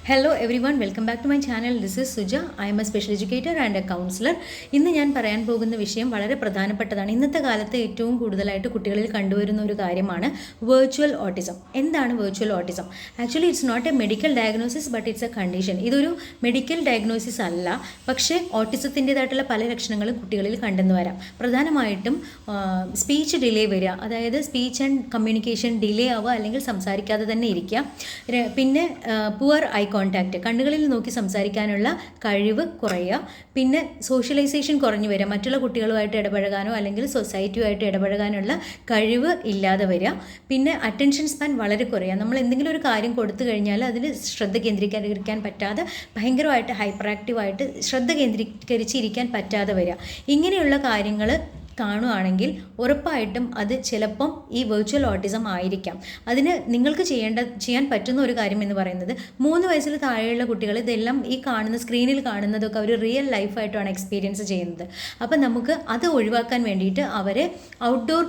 Hello everyone, welcome back to my channel. This is Suja. I am a special educator and a counsellor. ഇന്ന് ഞാൻ പറയാൻ പോകുന്ന വിഷയം വളരെ പ്രധാനപ്പെട്ടതാണ്. ഇന്നത്തെ കാലത്ത് ഏറ്റവും കൂടുതലായിട്ട് കുട്ടികളിൽ കണ്ടുവരുന്ന ഒരു കാര്യമാണ് വെർച്വൽ ഓട്ടിസം. എന്താണ് virtual autism? Actually it's not a medical diagnosis, but it's a condition. ഇതൊരു മെഡിക്കൽ ഡയഗ്നോസിസ് അല്ല, പക്ഷേ ഓട്ടിസത്തിൻ്റെതായിട്ടുള്ള പല ലക്ഷണങ്ങളും കുട്ടികളിൽ കണ്ടെന്ന് വരാം. പ്രധാനമായിട്ടും സ്പീച്ച് ഡിലേ വരിക, അതായത് സ്പീച്ച് ആൻഡ് കമ്മ്യൂണിക്കേഷൻ ഡിലേ ആവുക, അല്ലെങ്കിൽ സംസാരിക്കാതെ തന്നെ ഇരിക്കുക. പിന്നെ പുവർ ഐ കോൺടാക്റ്റ്, കണ്ണുകളിൽ നോക്കി സംസാരിക്കാനുള്ള കഴിവ് കുറയുക. പിന്നെ സോഷ്യലൈസേഷൻ കുറഞ്ഞു വരിക, മറ്റുള്ള കുട്ടികളുമായിട്ട് ഇടപഴകാനോ അല്ലെങ്കിൽ സൊസൈറ്റിയുമായിട്ട് ഇടപഴകാനുള്ള കഴിവ് ഇല്ലാതെ വരിക. പിന്നെ അറ്റൻഷൻ സ്പാൻ വളരെ കുറയുക. നമ്മൾ എന്തെങ്കിലും ഒരു കാര്യം കൊടുത്തു കഴിഞ്ഞാൽ അതിൽ ശ്രദ്ധ കേന്ദ്രീകരിക്കാൻ പറ്റാതെ ഭയങ്കരമായിട്ട് ഹൈപ്പർ ആക്റ്റീവായിട്ട് ശ്രദ്ധ കേന്ദ്രീകരിച്ചിരിക്കാൻ പറ്റാതെ വരിക. ഇങ്ങനെയുള്ള കാര്യങ്ങൾ കാണുകയാണെങ്കിൽ ഉറപ്പായിട്ടും അത് ചിലപ്പം ഈ വെർച്വൽ ഓട്ടിസം ആയിരിക്കാം. അതിന് നിങ്ങൾക്ക് ചെയ്യാൻ പറ്റുന്ന ഒരു കാര്യം എന്ന് പറയുന്നത്, 3 വയസ്സിൽ താഴെയുള്ള കുട്ടികൾ ഇതെല്ലാം ഈ കാണുന്ന സ്ക്രീനിൽ കാണുന്നതൊക്കെ അവർ റിയൽ ലൈഫായിട്ടാണ് എക്സ്പീരിയൻസ് ചെയ്യുന്നത്. അപ്പം നമുക്ക് അത് ഒഴിവാക്കാൻ വേണ്ടിയിട്ട് അവരെ ഔട്ട്ഡോർ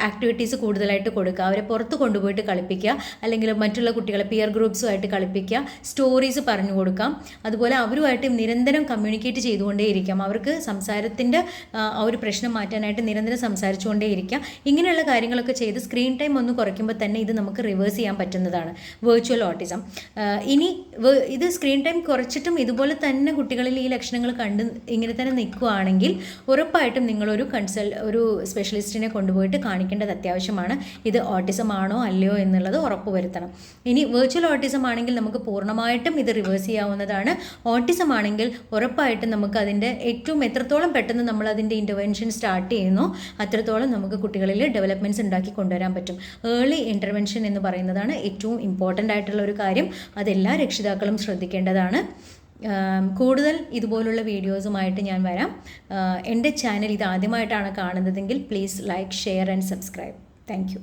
ആക്ടിവിറ്റീസ് കൂടുതലായിട്ട് കൊടുക്കുക. അവരെ പുറത്ത് കൊണ്ടുപോയിട്ട് കളിപ്പിക്കുക, അല്ലെങ്കിൽ മറ്റുള്ള കുട്ടികളെ പിയർ ഗ്രൂപ്പ്സുമായിട്ട് കളിപ്പിക്കുക, സ്റ്റോറീസ് പറഞ്ഞു കൊടുക്കാം. അതുപോലെ അവരുമായിട്ട് നിരന്തരം കമ്മ്യൂണിക്കേറ്റ് ചെയ്തുകൊണ്ടേയിരിക്കാം. അവർക്ക് സംസാരത്തിൻ്റെ ആ ഒരു പ്രശ്നം മാറ്റാനായിട്ട് നിരന്തരം സംസാരിച്ചുകൊണ്ടേയിരിക്കാം. ഇങ്ങനെയുള്ള കാര്യങ്ങളൊക്കെ ചെയ്ത് സ്ക്രീൻ ടൈം ഒന്ന് കുറയ്ക്കുമ്പോൾ തന്നെ ഇത് നമുക്ക് റിവേഴ്സ് ചെയ്യാൻ പറ്റുന്നതാണ് വെർച്വൽ ഓട്ടിസം. ഇനി ഇത് സ്ക്രീൻ ടൈം കുറച്ചിട്ടും ഇതുപോലെ തന്നെ കുട്ടികളിൽ ഈ ലക്ഷണങ്ങൾ കണ്ട് ഇങ്ങനെ തന്നെ നിൽക്കുകയാണെങ്കിൽ ഉറപ്പായിട്ടും നിങ്ങളൊരു ഒരു സ്പെഷ്യലിസ്റ്റിനെ കൊണ്ടുപോയിട്ട് കാണിക്കേണ്ടത് അത്യാവശ്യമാണ്. ഇത് ഓട്ടിസം ആണോ അല്ലയോ എന്നുള്ളത് ഉറപ്പുവരുത്തണം. ഇനി വെർച്വൽ ഓട്ടിസം ആണെങ്കിൽ നമുക്ക് പൂർണ്ണമായിട്ടും ഇത് റിവേഴ്സ് ചെയ്യാവുന്നതാണ്. ഓട്ടിസം ആണെങ്കിൽ ഉറപ്പായിട്ടും നമുക്ക് അതിൻ്റെ എത്രത്തോളം പെട്ടെന്ന് നമ്മൾ അതിൻ്റെ ഇൻ്റർവെൻഷൻ സ്റ്റാർട്ട് ചെയ്യുന്നു അത്രത്തോളം നമുക്ക് കുട്ടികളിൽ ഡെവലപ്മെൻറ്റ്സ് ഉണ്ടാക്കി കൊണ്ടുവരാൻ പറ്റും. ഏർലി ഇൻ്റർവെൻഷൻ എന്ന് പറയുന്നതാണ് ഏറ്റവും ഇമ്പോർട്ടൻ്റ് ആയിട്ടുള്ള ഒരു കാര്യം. അതെല്ലാ രക്ഷിതാക്കളും ശ്രദ്ധിക്കേണ്ടതാണ്. കൂടുതൽ ഇതുപോലുള്ള വീഡിയോസുമായിട്ട് ഞാൻ വരാം. എൻ്റെ ചാനൽ ഇത് ആദ്യമായിട്ടാണ് കാണുന്നതെങ്കിൽ please like, share and subscribe. Thank you.